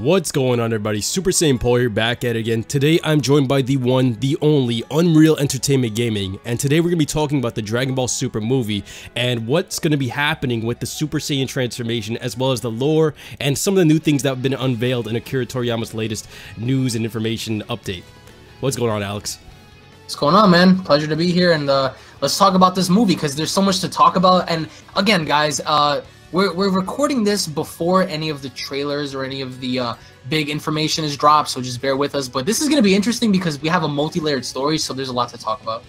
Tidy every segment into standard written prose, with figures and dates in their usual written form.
What's going on, everybody? Super Saiyan Paul here, back at it again. Today I'm joined by the one, the only Unreal Entertainment Gaming, and today we're going to be talking about the Dragon Ball Super movie and what's going to be happening with the Super Saiyan transformation, as well as the lore and some of the new things that have been unveiled in Akira Toriyama's latest news and information update. What's going on, Alex? What's going on, man? Pleasure to be here, and let's talk about this movie because there's so much to talk about. And again, guys, we're recording this before any of the trailers or any of the big information is dropped, so just bear with us. But this is going to be interesting because we have a multi-layered story, so there's a lot to talk about.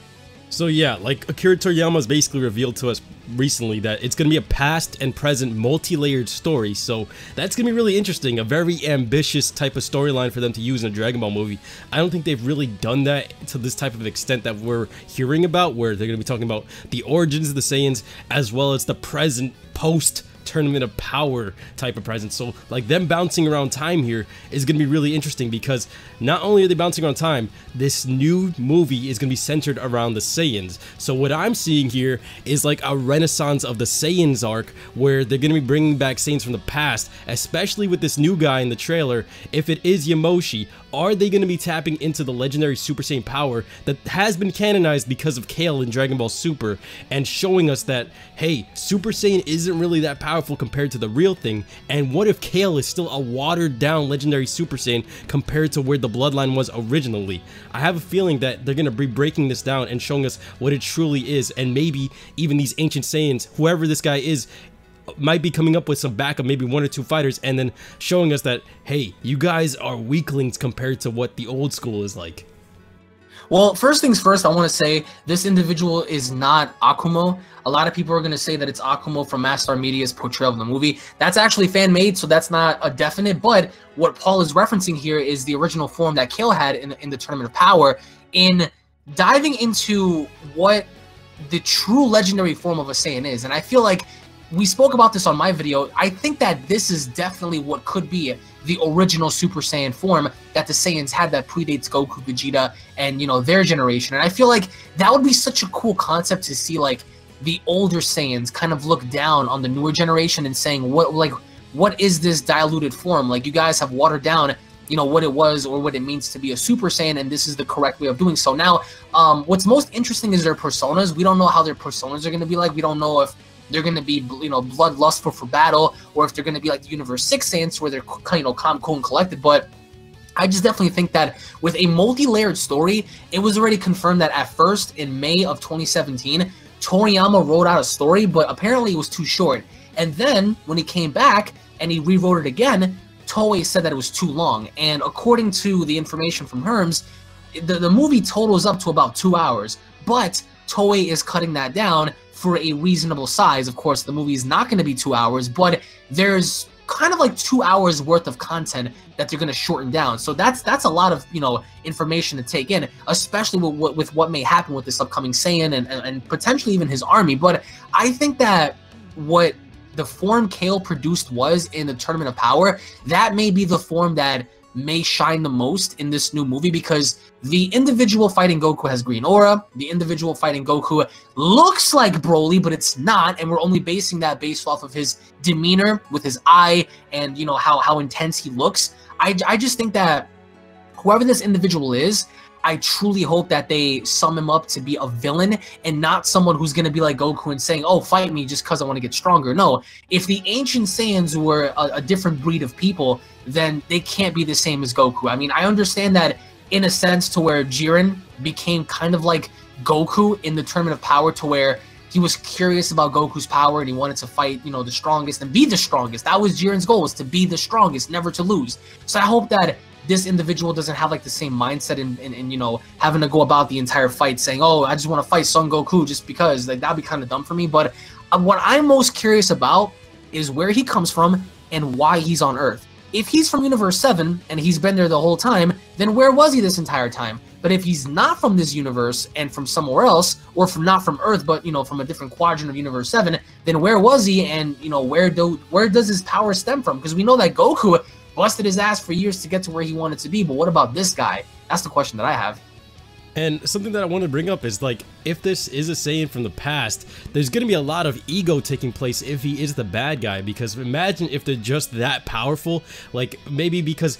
So yeah, like Akira Toriyama has basically revealed to us recently that it's going to be a past and present multi-layered story, so that's going to be really interesting, a very ambitious type of storyline for them to use in a Dragon Ball movie. I don't think they've really done that to this type of extent that we're hearing about, where they're going to be talking about the origins of the Saiyans as well as the present post Tournament of Power type of presence. So like them bouncing around time here is going to be really interesting, because not only are they bouncing around time, this new movie is going to be centered around the Saiyans. So what I'm seeing here is like a renaissance of the Saiyans arc, where they're going to be bringing back Saiyans from the past, especially with this new guy in the trailer. If it is Yamoshi, are they going to be tapping into the legendary Super Saiyan power that has been canonized because of Kale in Dragon Ball Super, and showing us that, hey, Super Saiyan isn't really that powerful compared to the real thing? And what if Kale is still a watered down legendary Super Saiyan compared to where the bloodline was originally? I have a feeling that they're going to be breaking this down and showing us what it truly is, and maybe even these ancient Saiyans, whoever this guy is, might be coming up with some backup, maybe one or two fighters, and then showing us that, hey, you guys are weaklings compared to what the old school is like. Well, first things first, I want to say this individual is not Akumo. A lot of people are going to say that it's Akumo from Mastar Media's portrayal of the movie. That's actually fan-made, so that's not a definite, but what Paul is referencing here is the original form that Kale had in the Tournament of Power. In diving into what the true legendary form of a Saiyan is, and I feel like we spoke about this on my video, I think that this is definitely what could be the original Super Saiyan form that the Saiyans had that predates Goku, Vegeta, and, you know, their generation. And I feel like that would be such a cool concept to see, like, the older Saiyans kind of look down on the newer generation and saying, what is this diluted form? Like, you guys have watered down, you know, what it was or what it means to be a Super Saiyan, and this is the correct way of doing so. Now, what's most interesting is their personas. We don't know how their personas are going to be like. We don't know if they're going to be, you know, bloodlustful for battle, or if they're going to be like the Universe 6 Saiyans, where they're, you know, calm, cool, and collected. But I just definitely think that with a multi-layered story, it was already confirmed that at first, in May of 2017, Toriyama wrote out a story, but apparently it was too short. And then, when he came back and he rewrote it again, Toei said that it was too long. And according to the information from Herms, the movie totals up to about 2 hours, but Toei is cutting that down for a reasonable size. Of course, the movie is not going to be 2 hours, but there's kind of like 2 hours worth of content that they're going to shorten down. So that's a lot of, you know, information to take in, especially with what may happen with this upcoming Saiyan and potentially even his army. But I think that what the form Kale produced was in the Tournament of Power, that may be the form that may shine the most in this new movie, because the individual fighting Goku has green aura. The individual fighting Goku looks like Broly, but it's not, and we're only basing that based off of his demeanor with his eye and, you know, how intense he looks. I just think that whoever this individual is, I truly hope that they sum him up to be a villain and not someone who's going to be like Goku and saying, oh, fight me just because I want to get stronger. No, if the ancient Saiyans were a different breed of people, then they can't be the same as Goku. I mean, I understand that in a sense to where Jiren became kind of like Goku in the Tournament of Power, to where he was curious about Goku's power and he wanted to fight, you know, the strongest and be the strongest. That was Jiren's goal, was to be the strongest, never to lose. So I hope that this individual doesn't have like the same mindset and you know, having to go about the entire fight saying, oh, I just want to fight Son Goku just because. Like, that'd be kind of dumb for me. But what I'm most curious about is where he comes from and why he's on Earth. If he's from Universe 7 and he's been there the whole time, then where was he this entire time? But if he's not from this universe and from somewhere else, or from not from Earth, but, you know, from a different quadrant of Universe 7, then where was he? And, you know, where does his power stem from? Because we know that Goku busted his ass for years to get to where he wanted to be, but what about this guy? That's the question that I have. And something that I want to bring up is, like, if this is a Saiyan from the past, there's going to be a lot of ego taking place if he is the bad guy, because imagine if they're just that powerful, like, maybe because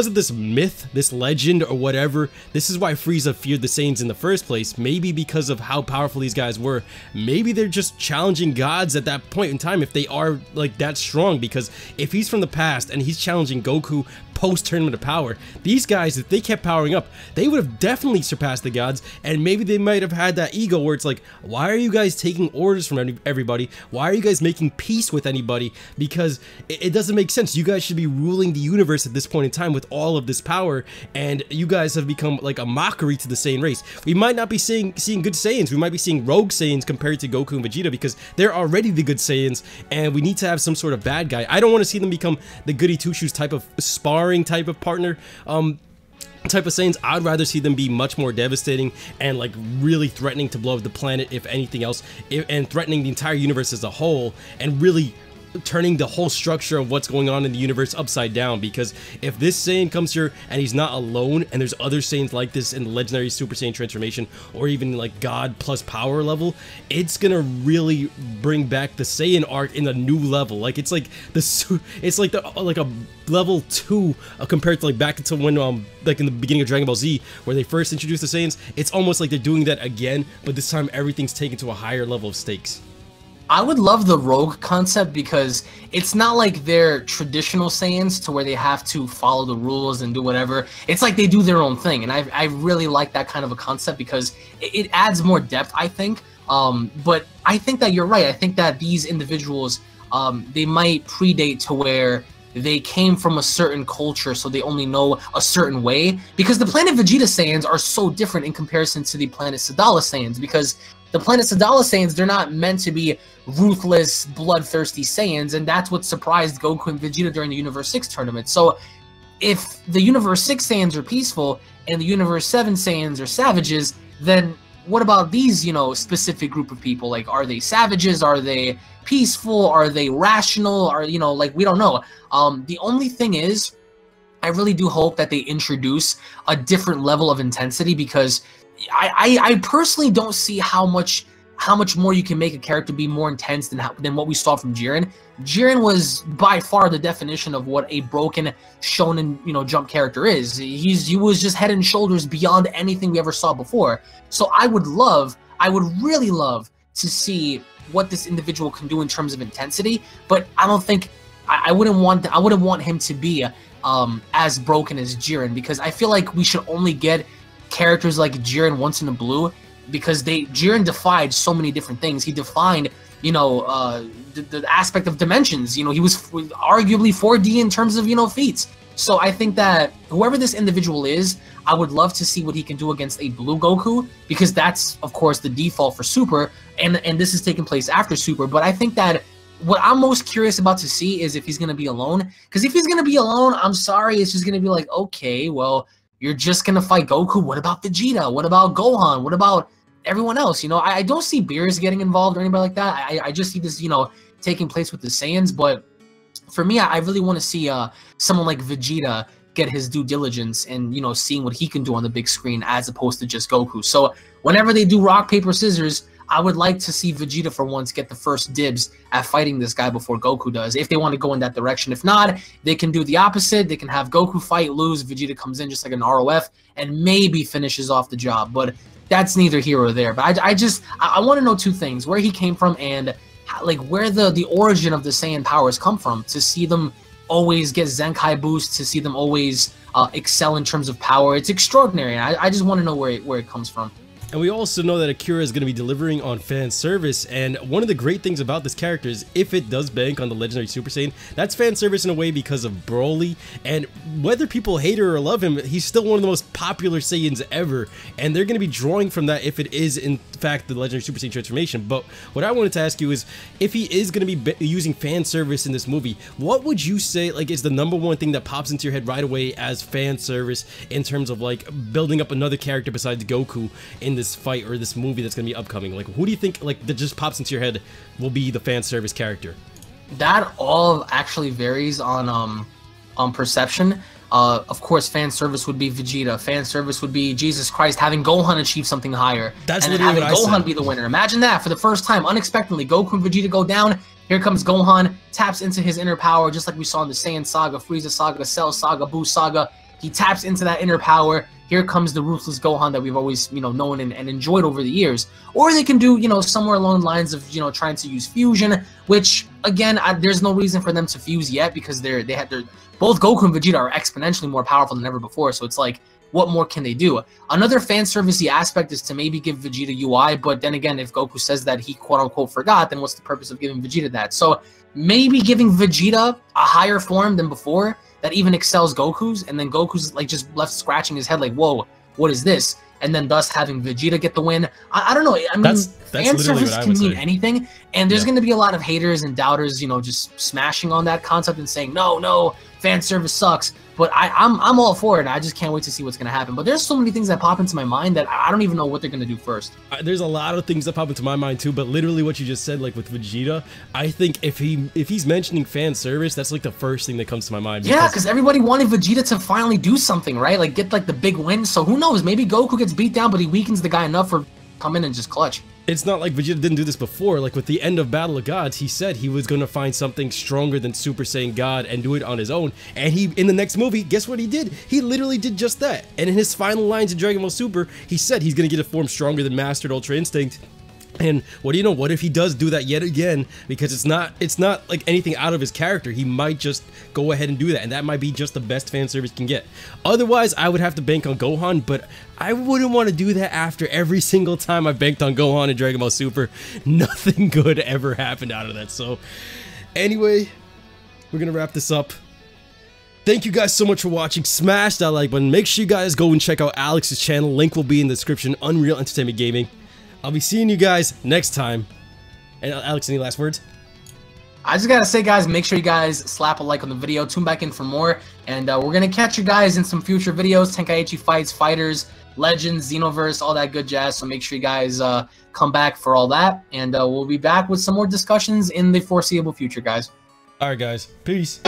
of this myth, this legend, or whatever. This is why Frieza feared the Saiyans in the first place. Maybe because of how powerful these guys were. Maybe they're just challenging gods at that point in time if they are, like, that strong, because if he's from the past and he's challenging Goku post-Tournament of Power, these guys, if they kept powering up, they would have definitely surpassed the gods, and maybe they might have had that ego where it's like, why are you guys taking orders from everybody? Why are you guys making peace with anybody? Because it doesn't make sense. You guys should be ruling the universe at this point in time with all of this power, and you guys have become like a mockery to the Saiyan race. We might not be seeing good Saiyans. We might be seeing rogue Saiyans compared to Goku and Vegeta, because they're already the good Saiyans, and we need to have some sort of bad guy. I don't want to see them become the goody two-shoes type of sparring type of partner type of Saiyans. I'd rather see them be much more devastating and, like, really threatening to blow up the planet, if anything else, and threatening the entire universe as a whole, and really turning the whole structure of what's going on in the universe upside down. Because if this Saiyan comes here and he's not alone, and there's other Saiyans like this in the legendary Super Saiyan transformation, or even like God plus power level, it's gonna really bring back the Saiyan arc in a new level. Like, it's like a level 2 compared to, like, back to when like in the beginning of Dragon Ball Z, where they first introduced the Saiyans. It's almost like they're doing that again, but this time everything's taken to a higher level of stakes. I would love the rogue concept, because it's not like they're traditional Saiyans to where they have to follow the rules and do whatever. It's like they do their own thing, and I really like that kind of a concept, because it adds more depth, I think. But I think that you're right. I think that these individuals, they might predate to where they came from a certain culture, so they only know a certain way, because the Planet Vegeta Saiyans are so different in comparison to the Planet Sadala Saiyans, because the Planet Sadala Saiyans, they're not meant to be ruthless, bloodthirsty Saiyans, and that's what surprised Goku and Vegeta during the Universe 6 tournament. So if the Universe 6 Saiyans are peaceful and the Universe 7 Saiyans are savages, then what about these, you know, specific group of people? Like, are they savages? Are they peaceful? Are they rational? Are, you know, like, we don't know. The only thing is, I really do hope that they introduce a different level of intensity, because I personally don't see how much more you can make a character be more intense than what we saw from Jiren. Jiren was by far the definition of what a broken shonen, you know, Jump character is. He was just head and shoulders beyond anything we ever saw before. So I would really love to see what this individual can do in terms of intensity, but I don't think I wouldn't want him to be as broken as Jiren, because I feel like we should only get characters like Jiren once in a blue, because Jiren defied so many different things. He defined, you know, the aspect of dimensions. You know, he was arguably 4D in terms of, you know, feats. So I think that whoever this individual is, I would love to see what he can do against a blue Goku, because that's, of course, the default for Super, and this is taking place after Super. But I think that what I'm most curious about to see is if he's going to be alone, because if he's going to be alone, I'm sorry, it's just going to be like, okay, well, you're just going to fight Goku. What about Vegeta? What about Gohan? What about everyone else? You know, I don't see Beerus getting involved or anybody like that. I just see this, you know, taking place with the Saiyans. But for me, I really want to see someone like Vegeta get his due diligence and, you know, seeing what he can do on the big screen as opposed to just Goku. So whenever they do rock, paper, scissors, I would like to see Vegeta for once get the first dibs at fighting this guy before Goku does, if they want to go in that direction. If not, they can do the opposite. They can have Goku fight, lose, Vegeta comes in just like an ROF, and maybe finishes off the job. But that's neither here or there. But I want to know two things: where he came from, and like where the origin of the Saiyan powers come from, to see them always get Zenkai boosts, to see them always excel in terms of power. It's extraordinary. I just want to know where it comes from. And we also know that Akira is going to be delivering on fan service, and one of the great things about this character is if it does bank on the legendary Super Saiyan, that's fan service in a way because of Broly, and whether people hate her or love him, he's still one of the most popular Saiyans ever, and they're going to be drawing from that if it is in fact the legendary Super Saiyan transformation. But what I wanted to ask you is, if he is going to be using fan service in this movie, what would you say like is the #1 thing that pops into your head right away as fan service in terms of like building up another character besides Goku in this fight or this movie that's going to be upcoming? Like, who do you think like that just pops into your head will be the fan service character? That all actually varies on perception, Of course, fan service would be Vegeta. Fan service would be Jesus Christ having Gohan achieve something higher. That's and then literally having what I Gohan said. be the winner. Imagine that for the first time, unexpectedly, Goku and Vegeta go down. Here comes Gohan, taps into his inner power, just like we saw in the Saiyan Saga, Frieza Saga, Cell Saga, Buu Saga. He taps into that inner power. Here comes the ruthless Gohan that we've always, known and enjoyed over the years. Or they can do, somewhere along the lines of, trying to use fusion, which again, there's no reason for them to fuse yet because both Goku and Vegeta are exponentially more powerful than ever before. So it's like, what more can they do? Another fan servicey aspect is to maybe give Vegeta UI, but then again, if Goku says that he quote unquote forgot, then what's the purpose of giving Vegeta that? So maybe giving Vegeta a higher form than before that even excels Goku's, and then Goku's like just left scratching his head like, whoa, what is this? And then thus having Vegeta get the win. I don't know. I mean, That's fan literally service what I can would mean say. anything, and there's going to be a lot of haters and doubters, just smashing on that concept and saying, no, fan service sucks. But I'm all for it. I just can't wait to see what's going to happen. But there's so many things that pop into my mind that I don't even know what they're going to do first. There's a lot of things that pop into my mind too, but literally what you just said, like with Vegeta, I think if he's mentioning fan service, that's like the first thing that comes to my mind. Yeah, because everybody wanted Vegeta to finally do something, right? Like get like the big win. So who knows? Maybe Goku gets beat down, but he weakens the guy enough for come in and just clutch. It's not like Vegeta didn't do this before. Like with the end of Battle of Gods, he said he was going to find something stronger than Super Saiyan God and do it on his own. And in the next movie, guess what he did? He literally did just that. And in his final lines in Dragon Ball Super, he said he's going to get a form stronger than Mastered Ultra Instinct. And what do you know? What if he does do that yet again? Because it's not like anything out of his character. He might just go ahead and do that, and that might be just the best fan service can get. Otherwise, I would have to bank on Gohan, but I wouldn't want to do that after every single time I banked on Gohan in Dragon Ball Super. Nothing good ever happened out of that. So, anyway, we're gonna wrap this up. Thank you guys so much for watching. Smash that like button. Make sure you guys go and check out Alex's channel. Link will be in the description. Unreal Entertainment Gaming. I'll be seeing you guys next time. And Alex, any last words? I just gotta say, guys, make sure you guys slap a like on the video, tune back in for more, and we're gonna catch you guys in some future videos, Tenkaichi Fights, Fighters, Legends, Xenoverse, all that good jazz, so make sure you guys come back for all that, and we'll be back with some more discussions in the foreseeable future, guys. Alright guys, peace.